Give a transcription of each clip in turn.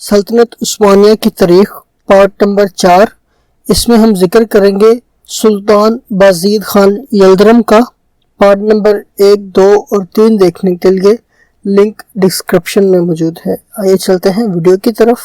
سلطنت عثمانیہ کی تاریخ پارٹ نمبر 4۔ اس میں ہم ذکر کریں گے سلطان بازید خان یلدرم کا۔ پارٹ نمبر 1، 2 اور 3 دیکھنے کے لیے لنک ڈسکرپشن میں موجود ہے۔ آئیے چلتے ہیں ویڈیو کی طرف۔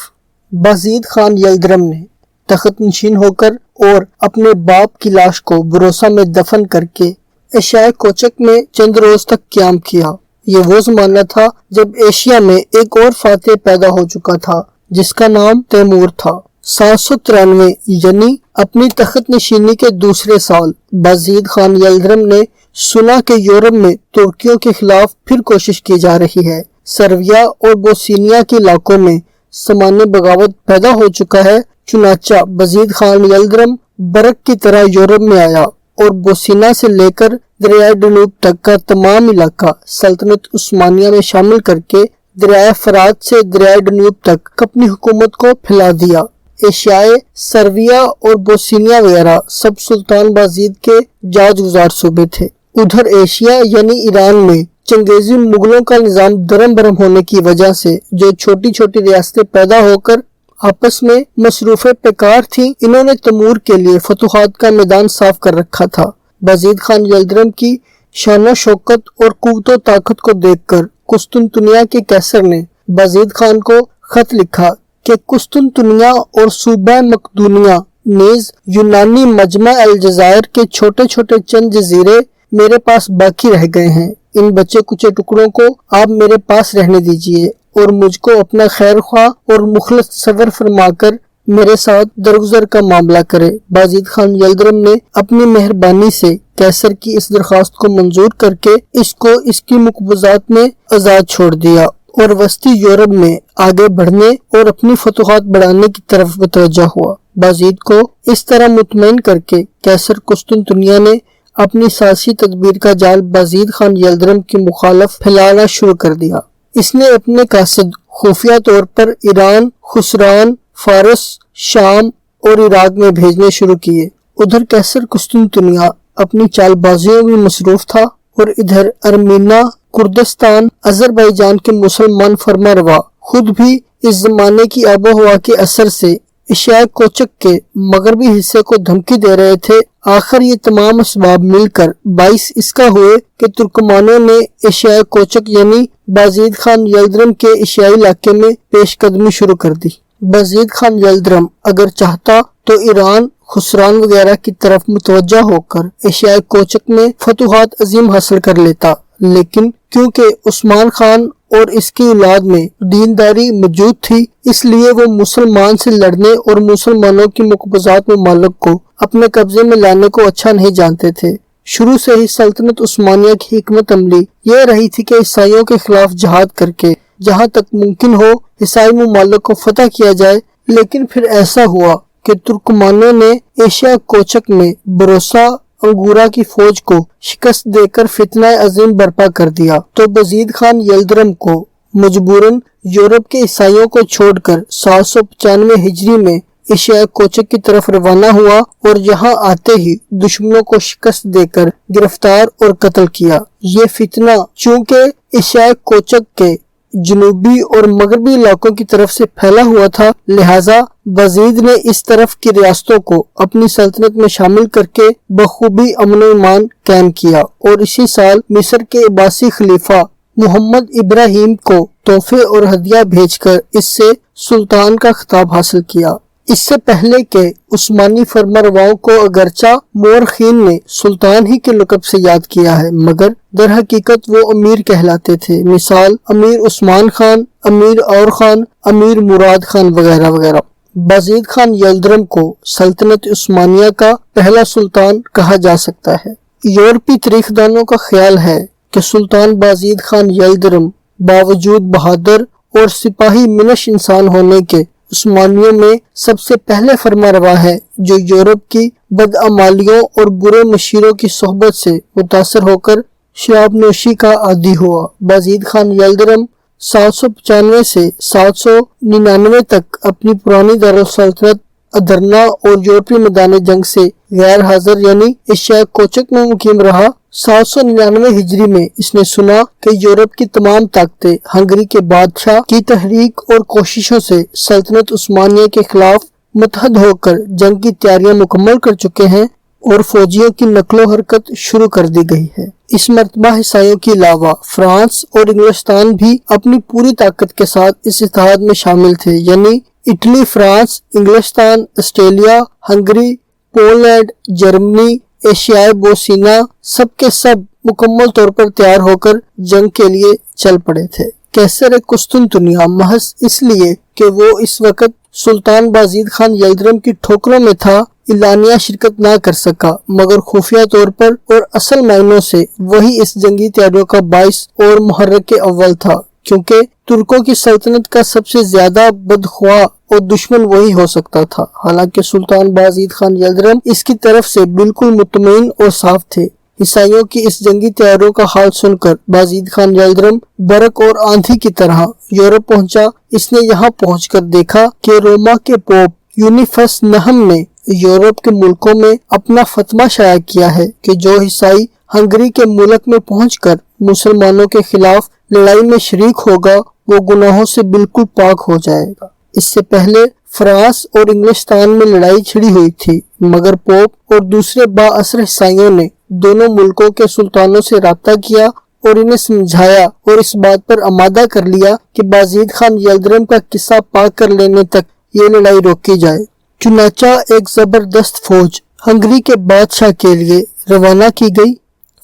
بازید خان یلدرم نے تخت نشین ہو کر اور اپنے باپ کی لاش کو بروسا میں دفن کر کے ایشیائے کوچک میں چند روز تک قیام کیا۔ یہ وہ زمانہ تھا جب ایشیا میں ایک اور فاتح پیدا ہو چکا تھا جس کا نام تیمور تھا۔ 793 یعنی اپنی تخت نشینی کے دوسرے سال بازید خان یلدرم نے سنا کہ یورپ میں ترکیوں کے خلاف پھر کوشش کی جا رہی ہے۔ سرویا اور بوسنیا کے علاقوں میں سامان بغاوت پیدا ہو چکا ہے، چنانچہ بازید خان یلدرم برق کی طرح یورپ میں آیا اور بوسینا سے لے کر دریائے ڈنوب تک کا تمام علاقہ سلطنت عثمانیہ میں شامل کر کے دریائے فرات سے دریائے ڈنوب تک اپنی حکومت کو پھیلا دیا۔ ایشیائے سرویا اور بوسنیا وغیرہ سب سلطان بازید کے جاج گزار صوبے تھے۔ ادھر ایشیا یعنی ایران میں چنگیزی مغلوں کا نظام درم برم ہونے کی وجہ سے جو چھوٹی چھوٹی ریاستیں پیدا ہو کر آپس میں مصروف پیکار تھیں، انہوں نے تیمور کے لیے فتوحات کا میدان صاف کر رکھا تھا۔ بازید خان یلدرم کی شان و شوکت اور قوت و طاقت کو دیکھ کر قسطنطنیہ کے قیصر نے بازید خان کو خط لکھا کہ قسطنطنیہ اور صوبہ مقدونیہ نیز یونانی مجمع الجزائر کے چھوٹے چھوٹے چند جزیرے میرے پاس باقی رہ گئے ہیں۔ ان بچے کچے ٹکڑوں کو آپ میرے پاس رہنے دیجئے اور مجھ کو اپنا خیر خواہ اور مخلص تصور فرما کر میرے ساتھ درگزر کا معاملہ کرے۔ بازید خان یلدرم نے اپنی مہربانی سے قیصر کی اس درخواست کو منظور کر کے اس کو اس کی مقبوضات میں آزاد چھوڑ دیا اور وسطی یورپ میں آگے بڑھنے اور اپنی فتوحات بڑھانے کی طرف متوجہ ہوا۔ بازید کو اس طرح مطمئن کر کے قیصر قسطنطنیہ نے اپنی سیاسی تدبیر کا جال بازید خان یلدرم کی مخالف پھیلانا شروع کر دیا۔ اس نے اپنے قاصد خفیہ طور پر ایران، خسران، فارس، شام اور عراق میں بھیجنے شروع کیے۔ ادھر قیصر قسطنطنیہ اپنی چال بازیوں میں مصروف تھا اور ادھر ارمینا، کردستان، آذربائیجان کے مسلمان فرما روا خود بھی اس زمانے کی آب و ہوا کے اثر سے ایشیائے کوچک کے مغربی حصے کو دھمکی دے رہے تھے۔ آخر یہ تمام اسباب مل کر باعث اس کا ہوئے کہ ترکمانوں نے ایشیائے کوچک یعنی بازید خان یلدرم کے ایشیائی علاقے میں پیش قدمی شروع کر دی۔ بازید خان یلدرم اگر چاہتا تو ایران، خسران وغیرہ کی طرف متوجہ ہو کر ایشیائے کوچک میں فتوحات عظیم حاصل کر لیتا، لیکن کیونکہ عثمان خان اور اس کی اولاد میں دینداری موجود تھی، اس لیے وہ مسلمان سے لڑنے اور مسلمانوں کی مقبوضات ممالک کو اپنے قبضے میں لانے کو اچھا نہیں جانتے تھے۔ شروع سے ہی سلطنت عثمانیہ کی حکمت عملی یہ رہی تھی کہ عیسائیوں کے خلاف جہاد کر کے جہاں تک ممکن ہو عیسائی ممالک کو فتح کیا جائے، لیکن پھر ایسا ہوا کہ ترکمانوں نے ایشیا کوچک میں بروسا انگورا کی فوج کو شکست دے کر فتنہ عظیم برپا کر دیا، تو بازید خان یلدرم کو مجبوراً یورپ کے عیسائیوں کو چھوڑ کر 795 ہجری میں ایشیا کوچک کی طرف روانہ ہوا اور یہاں آتے ہی دشمنوں کو شکست دے کر گرفتار اور قتل کیا۔ یہ فتنہ چونکہ ایشیا کوچک کے جنوبی اور مغربی علاقوں کی طرف سے پھیلا ہوا تھا، لہٰذا بازید نے اس طرف کی ریاستوں کو اپنی سلطنت میں شامل کر کے بخوبی امن و ایمان قائم کیا اور اسی سال مصر کے عباسی خلیفہ محمد ابراہیم کو تحفے اور ہدیہ بھیج کر اس سے سلطان کا خطاب حاصل کیا۔ اس سے پہلے کہ عثمانی فرمانرواؤں کو اگرچہ مورخین نے سلطان ہی کے لقب سے یاد کیا ہے، مگر در حقیقت وہ امیر کہلاتے تھے، مثال امیر عثمان خان، امیر اور خان، امیر مراد خان وغیرہ وغیرہ۔ بازید خان یلدرم کو سلطنت عثمانیہ کا پہلا سلطان کہا جا سکتا ہے۔ یورپی تاریخ دانوں کا خیال ہے کہ سلطان بازید خان یلدرم باوجود بہادر اور سپاہی منش انسان ہونے کے عثمانیوں میں سب سے پہلے فرما روا ہے جو یورپ کی بدعمالیوں اور برے مشیروں کی صحبت سے متاثر ہو کر شراب نوشی کا عادی ہوا۔ بازید خان یلدرم 795 سے 799 تک اپنی پرانی دارالسلطنت ادرنا اور یورپی میدان جنگ سے غیر حاضر یعنی ایشیا کوچک میں مقیم رہا۔ 799 ہجری میں اس نے سنا کہ یورپ کی تمام طاقتیں ہنگری کے بادشاہ کی تحریک اور کوششوں سے سلطنت عثمانیہ کے خلاف متحد ہو کر جنگ کی تیاریاں مکمل کر چکے ہیں اور فوجیوں کی نقل و حرکت شروع کر دی گئی ہے۔ اس مرتبہ عیسائیوں کے علاوہ فرانس اور انگلستان بھی اپنی پوری طاقت کے ساتھ اس اتحاد میں شامل تھے، یعنی اٹلی، فرانس، انگلستان، آسٹریلیا، ہنگری، پولینڈ، جرمنی، ایشیائے بوسنیا سب کے سب مکمل طور پر تیار ہو کر جنگ کے لیے چل پڑے تھے۔ قیصر قسطنطنیہ محض اس لیے کہ وہ اس وقت سلطان بازید خان یلدرم کی ٹھوکروں میں تھا اعلانیہ شرکت نہ کر سکا، مگر خفیہ طور پر اور اصل معنوں سے وہی اس جنگی تیاریوں کا باعث اور محرک اول تھا، کیونکہ ترکوں کی سلطنت کا سب سے زیادہ بدخواہ اور دشمن وہی ہو سکتا تھا۔ حالانکہ سلطان بازید خان یلدرم اس کی طرف سے بالکل مطمئن اور صاف تھے۔ عیسائیوں کی اس جنگی تیاریوں کا حال سن کر بازید خان یلدرم برق اور آندھی کی طرح یورپ پہنچا۔ اس نے یہاں پہنچ کر دیکھا کہ روما کے پوپ یونیفس نہم نے یورپ کے ملکوں میں اپنا فتویٰ شائع کیا ہے کہ جو عیسائی ہنگری کے ملک میں پہنچ کر مسلمانوں کے خلاف لڑائی میں شریک ہوگا وہ گناہوں سے بالکل پاک ہو جائے گا۔ اس سے پہلے فرانس اور انگلستان میں لڑائی چھڑی ہوئی تھی، مگر پوپ اور دوسرے با اثر عیسائیوں نے دونوں ملکوں کے سلطانوں سے رابطہ کیا اور انہیں سمجھایا اور اس بات پر آمادہ کر لیا کہ بازید خان یلدرم کا قصہ پاک کر لینے تک یہ لڑائی روکی جائے۔ چنانچہ ایک زبردست فوج ہنگری کے بادشاہ کے لیے روانہ کی گئی۔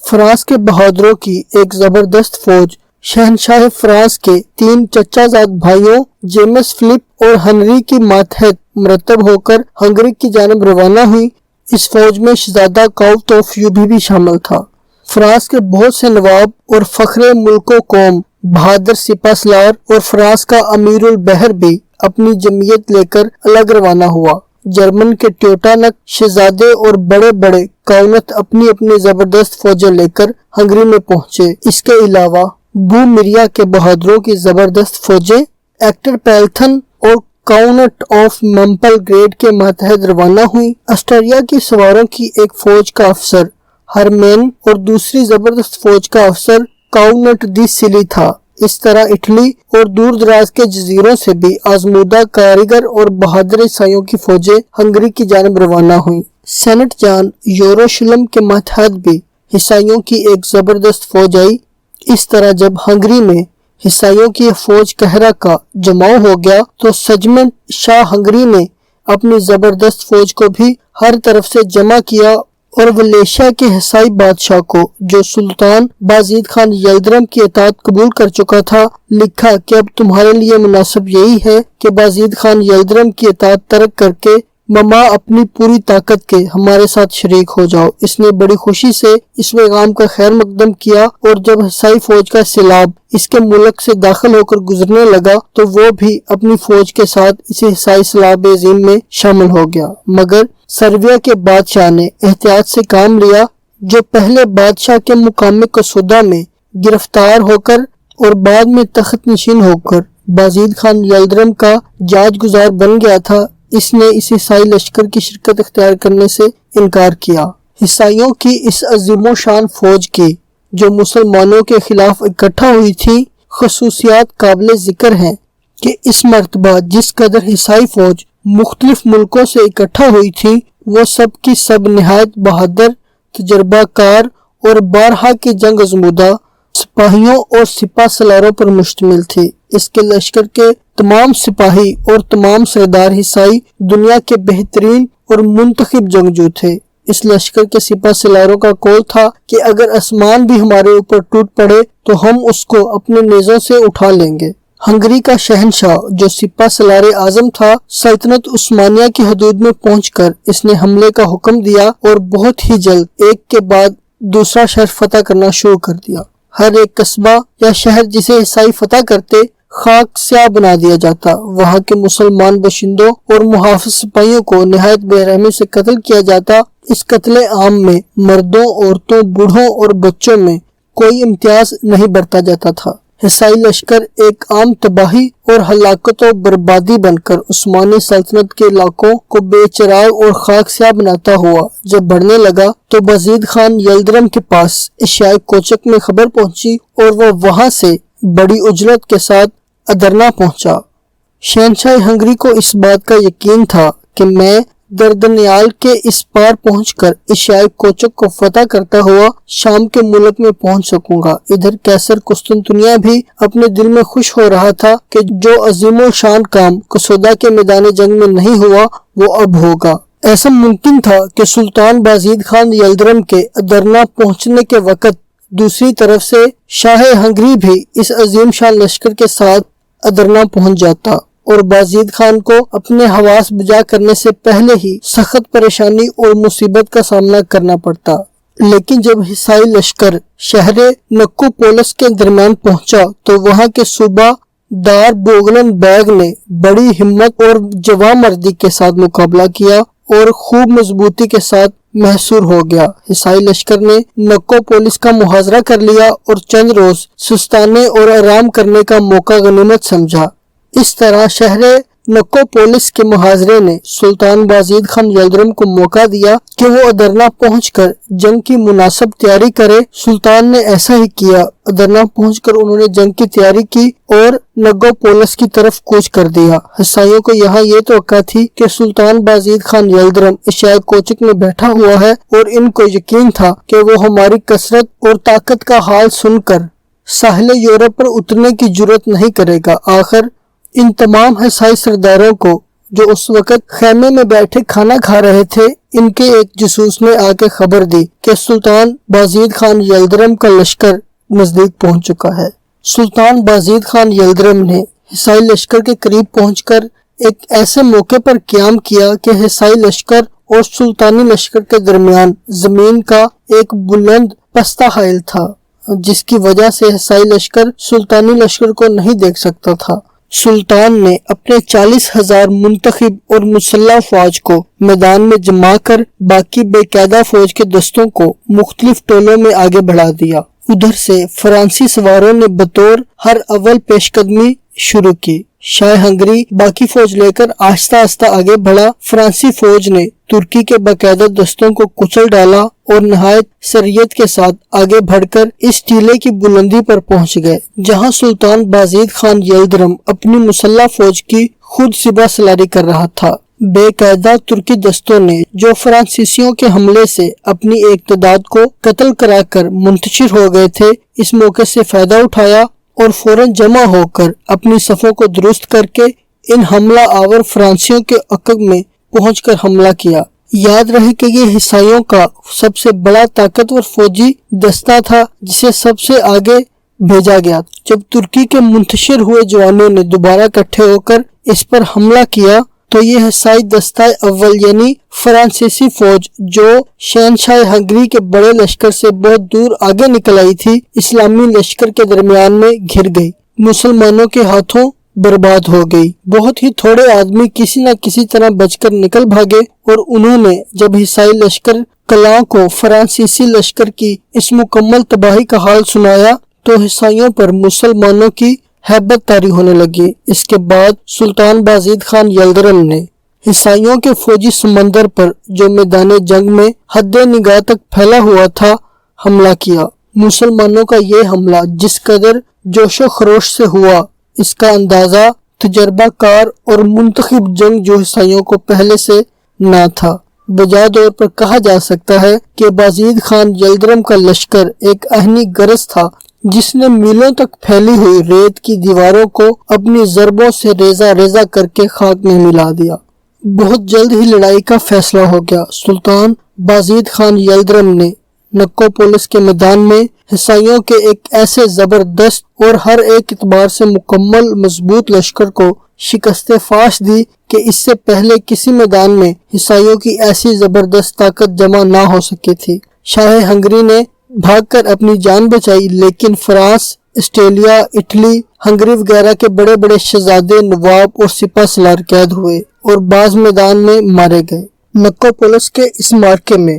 فرانس کے بہادروں کی ایک زبردست فوج شہنشاہ فرانس کے 3 چچا زاد بھائیوں جیمس فلپ اور ہنری کی ماتحت مرتب ہو کر ہنگری کی جانب روانہ ہوئی۔ اس فوج میں شہزادہ کاؤ توفیو بھی شامل تھا۔ فرانس کے بہت سے نواب اور فخر ملک و قوم بہادر سپہ سالار اور فرانس کا امیر البحر بھی اپنی جمعیت لے کر الگ روانہ ہوا۔ جرمن کے ٹیوٹانک شہزادے اور بڑے بڑے کاؤنت اپنی اپنی زبردست فوجیں لے کر ہنگری میں پہنچے۔ اس کے علاوہ بومیریا کے بہادروں کی زبردست فوجیں ایکٹر پیلتھن اور کاؤنٹ آف ممپل گریڈ کے ماتحت روانہ ہوئی۔ آسٹریا کی سواروں کی ایک فوج کا افسر ہرمین اور دوسری زبردست فوج کا افسر کاؤنٹ دی سلی تھا۔ اس طرح اٹلی اور دور دراز کے جزیروں سے بھی آزمودہ کاریگر اور بہادر عیسائیوں کی فوجیں ہنگری کی جانب روانہ ہوئیں۔ سینٹ جان یروشلم کے ماتحت بھی عیسائیوں کی ایک زبردست فوج آئی۔ اس طرح جب ہنگری میں عیسائیوں کی فوج قہرہ کا جماؤ ہو گیا تو سجمنٹ شاہ ہنگری نے اپنی زبردست فوج کو بھی ہر طرف سے جمع کیا اور ولیشیا کے عیسائی بادشاہ کو، جو سلطان بازید خان یلدرم کی اطاعت قبول کر چکا تھا، لکھا کہ اب تمہارے لیے مناسب یہی ہے کہ بازید خان یلدرم کی اطاعت ترک کر کے مما اپنی پوری طاقت کے ہمارے ساتھ شریک ہو جاؤ۔ اس نے بڑی خوشی سے اس پیغام کا خیر مقدم کیا اور جب عیسائی فوج کا سیلاب اس کے ملک سے داخل ہو کر گزرنے لگا تو وہ بھی اپنی فوج کے ساتھ اس عیسائی سیلاب عظیم میں شامل ہو گیا، مگر سرویا کے بادشاہ نے احتیاط سے کام لیا، جو پہلے بادشاہ کے مقام قصودہ میں گرفتار ہو کر اور بعد میں تخت نشین ہو کر بازید خان یلدرم کا جاج گزار بن گیا تھا۔ اس نے اس عیسائی لشکر کی شرکت اختیار کرنے سے انکار کیا۔ عیسائیوں کی اس عظیم و شان فوج کی جو مسلمانوں کے خلاف اکٹھا ہوئی تھی خصوصیات قابل ذکر ہیں کہ اس مرتبہ جس قدر عیسائی فوج مختلف ملکوں سے اکٹھا ہوئی تھی وہ سب کی سب نہایت بہادر، تجربہ کار اور بارہا کی جنگ آزمودہ سپاہیوں اور سپہ سالاروں پر مشتمل تھی۔ اس کے لشکر کے تمام سپاہی اور تمام سردار عیسائی دنیا کے بہترین اور منتخب جنگجو تھے۔ اس لشکر کے سپہ سالاروں کا قول تھا کہ اگر آسمان بھی ہمارے اوپر ٹوٹ پڑے تو ہم اس کو اپنے نیزوں سے اٹھا لیں گے۔ ہنگری کا شہنشاہ جو سپہ سالار اعظم تھا، سلطنت عثمانیہ کی حدود میں پہنچ کر اس نے حملے کا حکم دیا اور بہت ہی جلد ایک کے بعد دوسرا شہر فتح کرنا شروع کر دیا۔ ہر ایک قصبہ یا شہر جسے عیسائی فتح کرتے خاک سیاہ بنا دیا جاتا، وہاں کے مسلمان باشندوں اور محافظ سپاہیوں کو نہایت بے رحمی سے قتل کیا جاتا۔ اس قتل عام میں مردوں، عورتوں، بوڑھوں اور بچوں میں کوئی امتیاز نہیں برتا جاتا تھا۔ عیسائی لشکر ایک عام تباہی اور ہلاکت و بربادی بن کر عثمانی سلطنت کے علاقوں کو بے چراغ اور خاک سیاہ بناتا ہوا جب بڑھنے لگا تو بازید خان یلدرم کے پاس اشیائے کوچک میں خبر پہنچی اور وہ وہاں سے بڑی اجلت کے ساتھ ادرنا پہنچا۔ شہنشاہ ہنگری کو اس بات کا یقین تھا کہ میں دردنیال کے اس پار پہنچ کر اشیائے کوچک کو فتح کرتا ہوا شام کے ملک میں پہنچ سکوں گا۔ ادھر قیصر قسطنطنیہ بھی اپنے دل میں خوش ہو رہا تھا کہ جو عظیم الشان کام قصیدہ کے میدان جنگ میں نہیں ہوا وہ اب ہوگا۔ ایسا ممکن تھا کہ سلطان بازید خان یلدرم کے ادرنا پہنچنے کے وقت دوسری طرف سے شاہ ہنگری بھی اس عظیم شان لشکر کے ساتھ ادرنا پہنچ جاتا اور بازید خان کو اپنے حواس بجا کرنے سے پہلے ہی سخت پریشانی اور مصیبت کا سامنا کرنا پڑتا۔ لیکن جب عیسائی لشکر شہر نکو پولس کے درمیان پہنچا تو وہاں کے صوبہ دار بوغلن بیگ نے بڑی ہمت اور جوانمردی کے ساتھ مقابلہ کیا اور خوب مضبوطی کے ساتھ محصور ہو گیا۔ عیسائی لشکر نے نکو پولس کا محاصرہ کر لیا اور چند روز سستانے اور آرام کرنے کا موقع غنیمت سمجھا۔ اس طرح شہر نکو پولس کے محاصرے نے سلطان بازید خان یلدرم کو موقع دیا کہ وہ ادرنا پہنچ کر جنگ کی مناسب تیاری کرے۔ سلطان نے ایسا ہی کیا۔ ادرنا پہنچ کر انہوں نے جنگ کی تیاری کی اور نکو پولس کی طرف کوچ کر دیا۔ عیسائیوں کو یہاں یہ توقع تھی کہ سلطان بازید خان یلدرم اشیائے کوچک میں بیٹھا ہوا ہے اور ان کو یقین تھا کہ وہ ہماری کثرت اور طاقت کا حال سن کر ساحل یورپ پر اترنے کی جرات نہیں کرے گا۔ آخر ان تمام عیسائی سرداروں کو جو اس وقت خیمے میں بیٹھے کھانا کھا رہے تھے، ان کے ایک جاسوس نے آ کے خبر دی کہ سلطان بازید خان یلدرم کا لشکر نزدیک پہنچ چکا ہے۔ سلطان بازید خان یلدرم نے عیسائی لشکر کے قریب پہنچ کر ایک ایسے موقع پر قیام کیا کہ عیسائی لشکر اور سلطانی لشکر کے درمیان زمین کا ایک بلند پستہ حائل تھا، جس کی وجہ سے عیسائی لشکر سلطانی لشکر کو نہیں دیکھ سکتا تھا۔ سلطان نے اپنے 40,000 منتخب اور مسلح فوج کو میدان میں جما کر باقی بے قاعدہ فوج کے دستوں کو مختلف ٹولوں میں آگے بڑھا دیا۔ ادھر سے فرانسی سواروں نے بطور ہر اول پیش قدمی شروع کی۔ شاہ ہنگری باقی فوج لے کر آہستہ آہستہ آگے بڑھا۔ فرانسی فوج نے ترکی کے باقاعدہ دستوں کو کچل ڈالا اور نہایت سریت کے ساتھ آگے بڑھ کر اس ٹیلے کی بلندی پر پہنچ گئے جہاں سلطان بازید خان یلدرم اپنی مسلح فوج کی خود سپہ سالاری کر رہا تھا۔ بے قاعدہ ترکی دستوں نے جو فرانسیسیوں کے حملے سے اپنی ایک تعداد کو قتل کرا کر منتشر ہو گئے تھے، اس موقع سے فائدہ اٹھایا اور فوراً جمع ہو کر اپنی صفوں کو درست کر کے ان حملہ آور فرانسیوں کے عقب میں پہنچ کر حملہ کیا۔ یاد رہے کہ یہ عیسائیوں کا سب سے بڑا طاقتور فوجی دستہ تھا جسے سب سے آگے بھیجا گیا۔ جب ترکی کے منتشر ہوئے جوانوں نے دوبارہ اکٹھے ہو کر اس پر حملہ کیا تو یہ عیسائی دستہ اول یعنی فرانسیسی فوج جو شہنشاہ ہنگری کے بڑے لشکر سے بہت دور آگے نکل آئی تھی، اسلامی لشکر کے درمیان میں گھر گئی، مسلمانوں کے ہاتھوں برباد ہو گئی۔ بہت ہی تھوڑے آدمی کسی نہ کسی طرح بچ کر نکل بھاگے اور انہوں نے جب عیسائی لشکر کلاں کو فرانسیسی لشکر کی اس مکمل تباہی کا حال سنایا تو عیسائیوں پر مسلمانوں کی ہیبت طاری ہونے لگی۔ اس کے بعد سلطان بازید خان یلدرم نے عیسائیوں کے فوجی سمندر پر جو میدان جنگ میں حد نگاہ تک پھیلا ہوا تھا حملہ کیا۔ مسلمانوں کا یہ حملہ جس قدر جوش و خروش سے ہوا، اس کا اندازہ تجربہ کار اور منتخب جنگ جو عیسائیوں کو پہلے سے نہ تھا۔ بجا طور پر کہا جا سکتا ہے کہ بازید خان یلدرم کا لشکر ایک آہنی گرز تھا جس نے میلوں تک پھیلی ہوئی ریت کی دیواروں کو اپنی ضربوں سے ریزہ ریزہ کر کے خاک میں ملا دیا۔ بہت جلد ہی لڑائی کا فیصلہ ہو گیا۔ سلطان بازید خان یلدرم نے نکو پولس کے میدان میں عیسائیوں کے ایک ایسے زبردست اور ہر ایک اعتبار سے مکمل مضبوط لشکر کو شکست فاش دی کہ اس سے پہلے کسی میدان میں عیسائیوں کی ایسی زبردست طاقت جمع نہ ہو سکی تھی۔ شاہ ہنگری نے بھاگ کر اپنی جان بچائی، لیکن فرانس، آسٹریلیا، اٹلی، ہنگری وغیرہ کے بڑے بڑے شہزادے، نواب اور سپہ سالار قید ہوئے اور بعض میدان میں مارے گئے۔ نکو پولس کے اس معرکے میں